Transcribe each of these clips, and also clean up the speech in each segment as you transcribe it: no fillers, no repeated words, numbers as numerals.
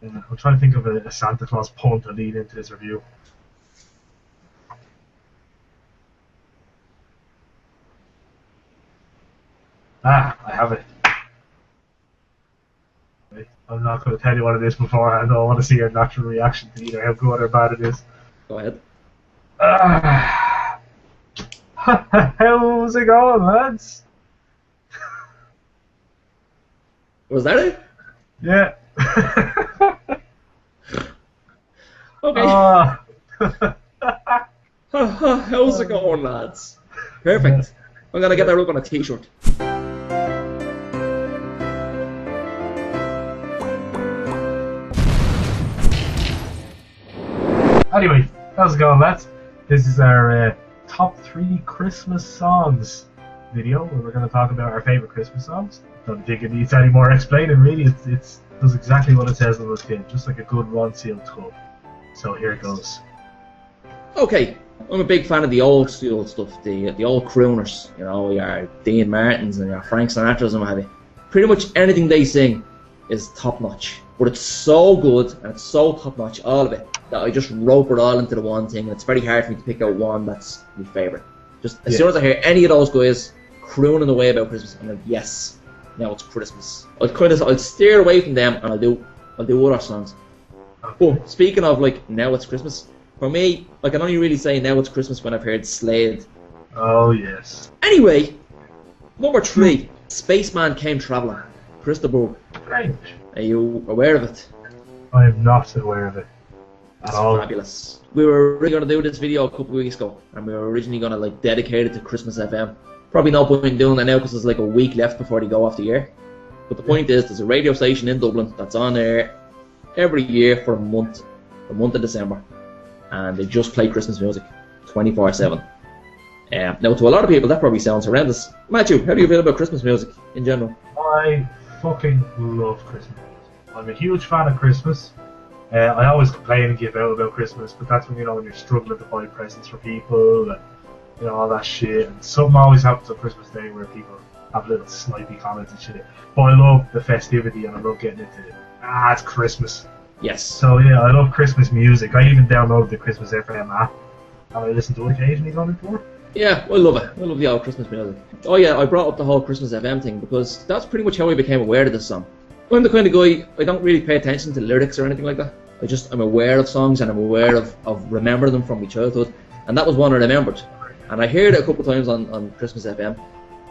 I'm trying to think of a Santa Claus pun to lead into this review. I have it. I'm not going to tell you what it is beforehand. I want to see your natural reaction to either how good or bad it is. Go ahead. How's it going, lads? Was that it? Yeah. Okay. How's it going, lads? Perfect. I'm gonna get that up on a t-shirt. Anyway, how's it going, lads? This is our top 3 Christmas songs video, where we're going to talk about our favourite Christmas songs. Don't think it needs any more explaining, really. It does exactly what it says on the tin, just like a good Ron Seal tub. So here it goes. Okay, I'm a big fan of the old school stuff, the old crooners. You know, your Dean Martins and your Frank Sinatras and what have you. Pretty much anything they sing is top notch, but it's so good and it's so top notch, all of it, that I just rope it all into the one thing, and it's very hard for me to pick out one that's my favourite. Just as soon as I hear any of those guys crooning away about Christmas, I'm like, yes, now it's Christmas. I'll steer away from them and I'll do other songs. Oh, speaking of like now it's Christmas, for me, I can only really say now it's Christmas when I've heard Slade. Oh yes. Anyway, number 3, Spaceman Came Travelling, Christopher. Great. Are you aware of it? I am not aware of it. That's fabulous. We were really going to do this video a couple of weeks ago, and we were originally going to like dedicate it to Christmas FM. Probably no point in doing that now because there's like a week left before they go off the air. But the point is, there's a radio station in Dublin that's on air every year for a month of December, and they just play Christmas music 24/7. Now, to a lot of people, that probably sounds horrendous. Matthew, how do you feel about Christmas music in general? I fucking love Christmas music. I'm a huge fan of Christmas. I always complain and give out about Christmas, but that's when when you're struggling to buy presents for people and all that shit. And something always happens on Christmas Day where people have little snipey comments and shit. But I love the festivity and I love getting into it. It's Christmas. Yes. So yeah, I love Christmas music. I even downloaded the Christmas FM app and I listen to it occasionally going into work. Yeah, I love it. I love the old Christmas music. Oh yeah, I brought up the whole Christmas FM thing because that's pretty much how I became aware of this song. I'm the kind of guy, I don't really pay attention to lyrics or anything like that. I'm aware of songs and I'm aware of remembering them from my childhood, and that was one I remembered. And I heard it a couple of times on Christmas FM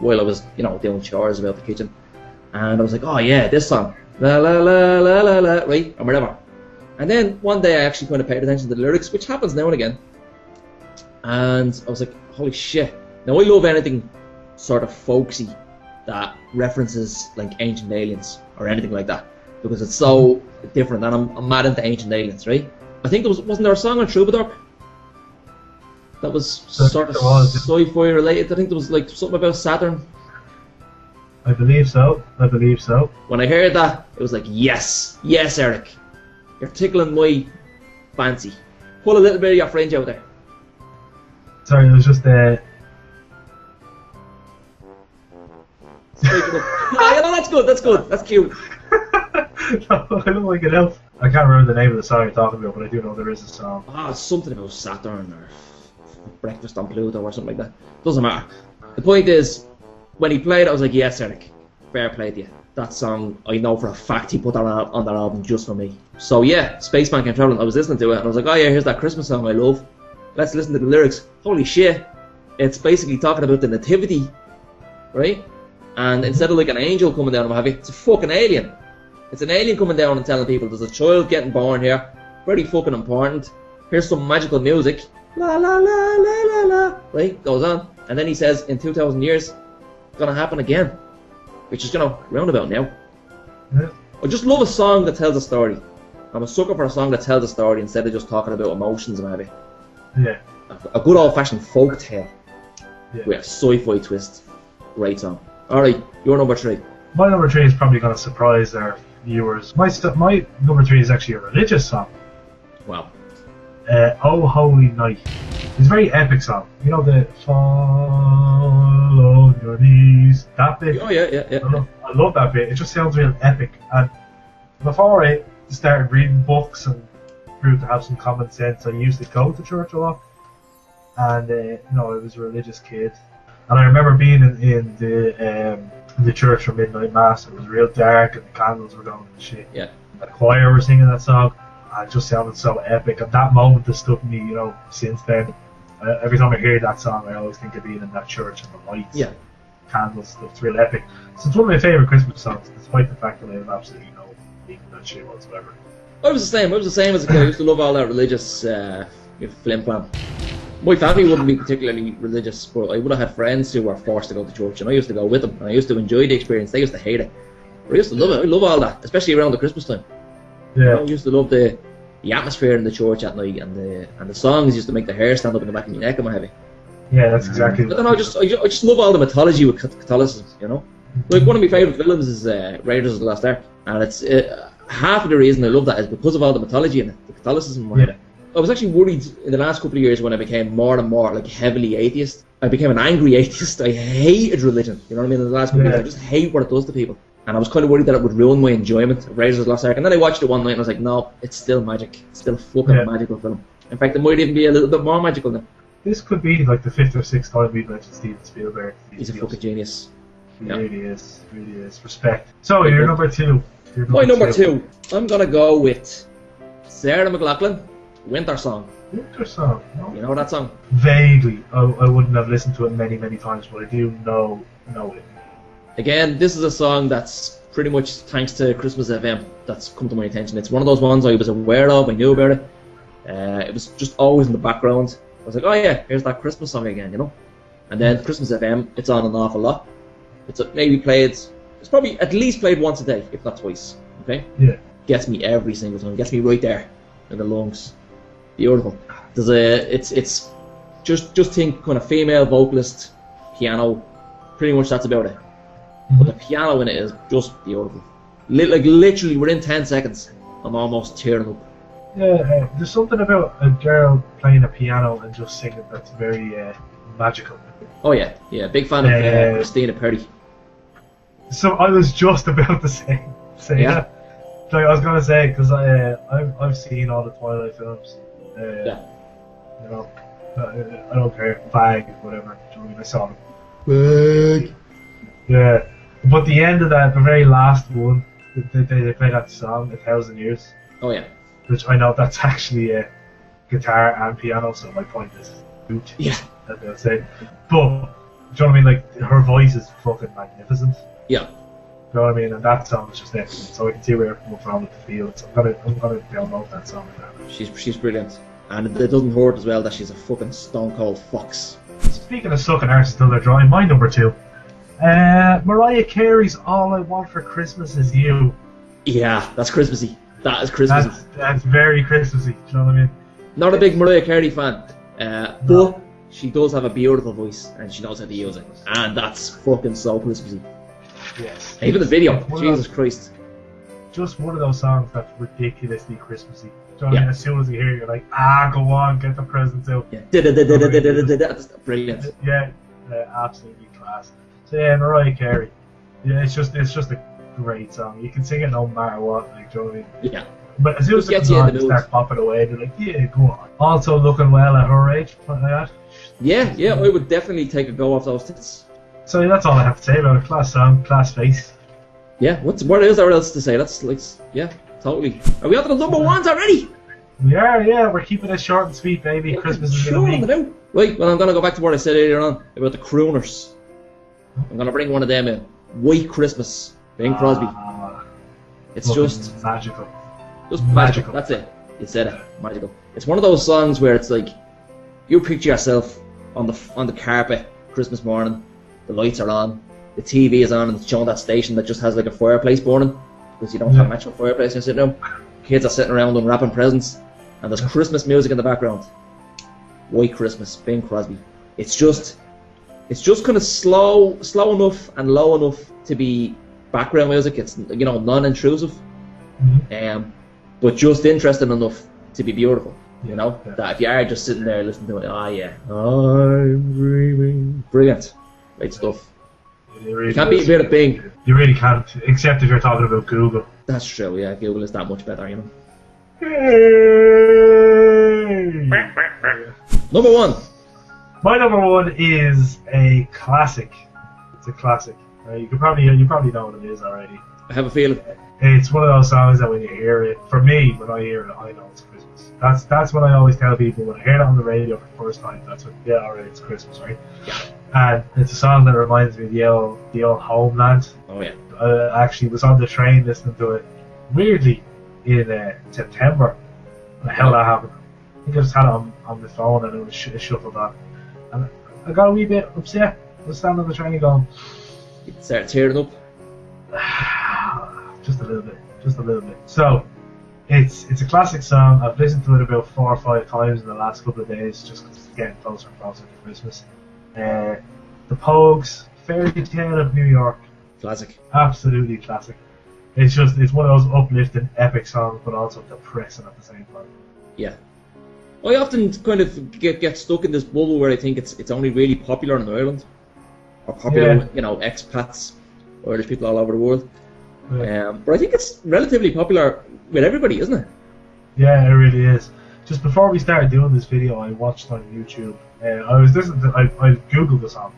while I was, doing chores about the kitchen. And I was like, oh yeah, this song. La la la la la la, right? Or whatever. And then one day I actually kind of paid attention to the lyrics, which happens now and again. And I was like, holy shit. Now I love anything sort of folksy that references like ancient aliens or anything like that, because it's so different, and I'm mad into ancient aliens, right? I think wasn't there a song on Troubadour that was sort of sci-fi related? I think there was like something about Saturn. I believe so. When I heard that, it was like, yes, Eric, you're tickling my fancy. Pull a little bit of your fringe out there. Sorry, it was just that's good, that's cute. No, I don't like it else. I can't remember the name of the song you're talking about, but I do know there is a song. It's something about Saturn or Breakfast on Pluto or something like that. Doesn't matter. The point is, when he played it, I was like, yes, Eric, fair play to you. That song, I know for a fact he put that on that album just for me. So yeah, Spaceman Came Travelling, I was listening to it and I was like, oh yeah, here's that Christmas song I love. Let's listen to the lyrics. Holy shit, it's basically talking about the nativity, right? And instead of like an angel coming down and what have you, it's a fucking alien. It's an alien coming down and telling people there's a child getting born here. Very fucking important. Here's some magical music. La la la la la la. Right? Goes on. And then he says, in 2,000 years, it's gonna happen again. Which is, roundabout now. Yeah. I just love a song that tells a story. I'm a sucker for a song that tells a story instead of just talking about emotions and what have you. Yeah. A good old fashioned folk tale. Yeah. With a sci-fi twist. Great song. Alright, your number 3. My number 3 is probably going to surprise our viewers. My number 3 is actually a religious song. Wow. Oh Holy Night. It's a very epic song. You know the fall on your knees, that bit? Oh yeah. I love that bit. It just sounds real epic. And before it, started reading books and grew to have some common sense. I used to go to church a lot, and I was a religious kid. And I remember being in the church for midnight mass. It was real dark, and the candles were going and shit. Yeah. The choir were singing that song, and it just sounded so epic. And that moment has stuck with me, since then. Every time I hear that song, I always think of being in that church and the lights, candles, stuff. It's real epic. So it's one of my favourite Christmas songs, despite the fact that I have absolutely no meaning that shit whatsoever. I was the same. I was the same as a kid. I used to love all that religious flim flam. My family wouldn't be particularly religious, but I would have had friends who were forced to go to church, and I used to go with them, and I used to enjoy the experience. They used to hate it, but I used to love it. I love all that, especially around the Christmas time. Yeah. I used to love the atmosphere in the church at night, and the songs used to make the hair stand up in the back of my neck and what have you. Yeah, that's exactly. I don't know. I just love all the mythology with Catholicism. Like one of my favourite films is Raiders of the Lost Ark, and it's half of the reason I love that is because of all the mythology in it, the Catholicism. Yeah. I was actually worried in the last couple of years when I became more and more like heavily atheist. I became an angry atheist. I hated religion. You know what I mean? In the last couple of years, I just hate what it does to people. And I was kind of worried that it would ruin my enjoyment of Raiders of the Lost Ark. And then I watched it one night and I was like, no, it's still magic. It's still a fucking magical film. In fact, it might even be a little bit more magical now. This could be like the 5th or 6th time we've mentioned Steven Spielberg. He's a fucking genius. He really is. Respect. So, you're number 2. My number 2. I'm going to go with Sarah McLachlan, Winter Song. Winter Song? No. You know that song? Vaguely. I wouldn't have listened to it many, many times, but I do know it. Again, this is a song that's pretty much thanks to Christmas FM that's come to my attention. It's one of those ones I was aware of, I knew about it. It was just always in the background. I was like, oh yeah, here's that Christmas song again, And then Christmas FM, it's on an awful lot. It's probably at least played once a day, if not twice. Okay? Yeah. Gets me every single time. Gets me right there in the lungs. Beautiful. It's just think kind of female vocalist, piano. Pretty much that's about it. But the piano in it is just beautiful. Literally within 10 seconds, I'm almost tearing up. Yeah, there's something about a girl playing a piano and just singing that's very magical. Oh yeah, big fan of Christina Perry. So I was just about to say that. Like I was gonna say, because I've seen all the Twilight films. I don't care, bang, whatever. I saw them. Bang. Yeah, but the end of that, the very last one, they play that song, 1,000 Years. Oh yeah. Which I know that's actually a guitar and piano, so my point is hoot. Yeah. That they'll say. But, do you know what I mean? Like, her voice is fucking magnificent. Yeah. You know what I mean? And that song is just excellent. So I can see where it comes from with the fields. I'm gonna download that song now. She's brilliant. And it doesn't hurt as well that she's a fucking stone cold fox. Speaking of sucking arse till they're dry, my number 2. Mariah Carey's All I Want for Christmas Is You. Yeah, that's Christmassy. That is Christmassy. That's very Christmassy. Do you know what I mean? Not a big Mariah Carey fan, but she does have a beautiful voice and she knows how to use it, and that's fucking so Christmassy. Yes. Even the video, Jesus Christ. Just one of those songs that's ridiculously Christmassy. Do you know what I mean? As soon as you hear it, you're like, go on, get the presents out. Yeah. That's brilliant. Yeah, absolutely class. So yeah, Mariah Carey. Yeah, it's just a great song. You can sing it no matter what, like, do you know what I mean? Yeah. But as soon as it comes on, you start popping away, they're like, yeah, go on. Also looking well at her age, something like that. Yeah, I would definitely take a go off those tits. So that's all I have to say about a class song, class face. Yeah, what is there else to say? That's like, yeah, totally. Are we on to the number ones already? We are, yeah, we're keeping it short and sweet, baby. Christmas is in a week. Right, well, I'm going to go back to what I said earlier on about the crooners. I'm going to bring one of them in. White Christmas, Bing Crosby. It's just magical. Just magical. That's it. You said it. Magical. It's one of those songs where it's like, you picture yourself on the carpet, Christmas morning, the lights are on, the TV is on, and it's showing that station that just has like a fireplace burning, because you don't have much of a fireplace in your sitting room. Kids are sitting around unwrapping presents, and there's Christmas music in the background. White Christmas, Bing Crosby. It's just kind of slow enough and low enough to be background music. It's, non-intrusive, but just interesting enough to be beautiful. That if you are just sitting there listening to it, I'm dreaming. Brilliant, great stuff. Really you can't beat a bit of Bing. You really can't, except if you're talking about Google. That's true, yeah. Google is that much better, you know. Number 1. My number 1 is a classic. It's a classic. You probably know what it is already. I have a feeling. It's one of those songs that when you hear it, for me, when I hear it, I know it's Christmas. That's what I always tell people when I hear it on the radio for the first time. That's what, yeah, alright, it's Christmas, right? Yeah. And it's a song that reminds me of the old Homeland. Oh yeah. I actually was on the train listening to it, weirdly, in September. The hell that happened. I think I just had it on the phone and it was shuffled on. And I got a wee bit upset. I was standing on the train going, You start tearing up. just a little bit. So, it's a classic song. I've listened to it about 4 or 5 times in the last couple of days, just because it's getting closer and closer to Christmas. The Pogues, Fairy Tale of New York. Classic. Absolutely classic. It's one of those uplifting, epic songs, but also depressing at the same time. Yeah. I often kind of get stuck in this bubble where I think it's only really popular in Ireland, or popular with, you know, expats, or Irish people all over the world. Yeah. But I think it's relatively popular with everybody, isn't it? Yeah, it really is. Just before we started doing this video, I watched on YouTube. I was listening to. I googled the song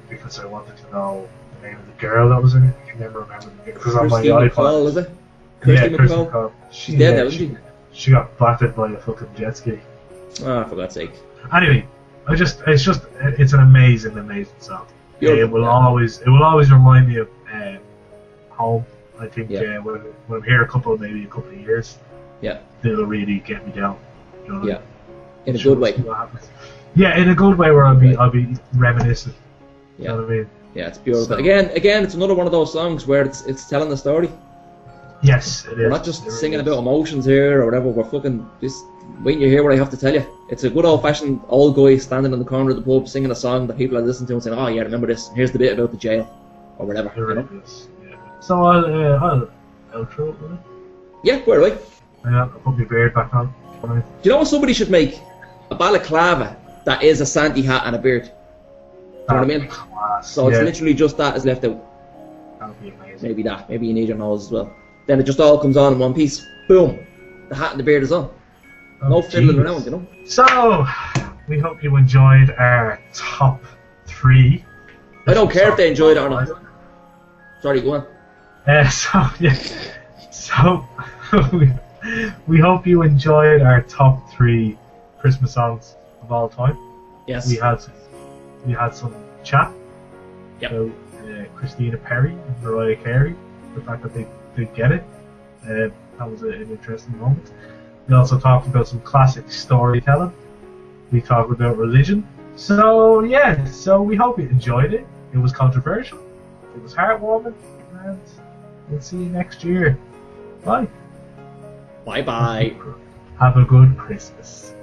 because I wanted to know the name of the girl that was in it. I can never remember the name because on my iPod. MacLeod, is it? Yeah, Kirsty MacLeod. She's dead now, isn't she? She got battered by a fucking jet ski. Ah, for God's sake. Anyway, it's an amazing song. It will always remind me of home. I think when I'm here maybe a couple of years, it'll really get me down. You know, in a good way. Yeah, in a good way where I'll be reminiscent. You know what I mean? Yeah, it's beautiful. So, again, it's another one of those songs where it's telling the story. Yes, it is. We're not just singing about emotions here or whatever. We're fucking just waiting to hear what I have to tell you. It's a good old-fashioned old guy standing in the corner of the pub singing a song that people are listening to and saying, "Oh yeah, remember this? Here's the bit about the jail," or whatever. It really is. Yeah. So I'll outro it with it. Yeah, quite right. Yeah, I'll put my beard back on. Do you know what somebody should make? A balaclava that is a Santy hat and a beard. You know what I mean? Class. So it's literally just that is left out. That would be amazing. Maybe that. Maybe you need your nose as well. Then it just all comes on in one piece. Boom. The hat and the beard is on. No fiddling around, you know. So, we hope you enjoyed our top 3. I don't care if they enjoyed it or not. Sorry, go on. So we hope you enjoyed our top 3 Christmas songs of all time. Yes. We had some chat about Christina Perri and Mariah Carey. The fact that they get it. That was an interesting moment. We also talked about some classic storytelling. We talked about religion. So we hope you enjoyed it. It was controversial. It was heartwarming. And we'll see you next year. Bye. Bye bye. Have a good Christmas.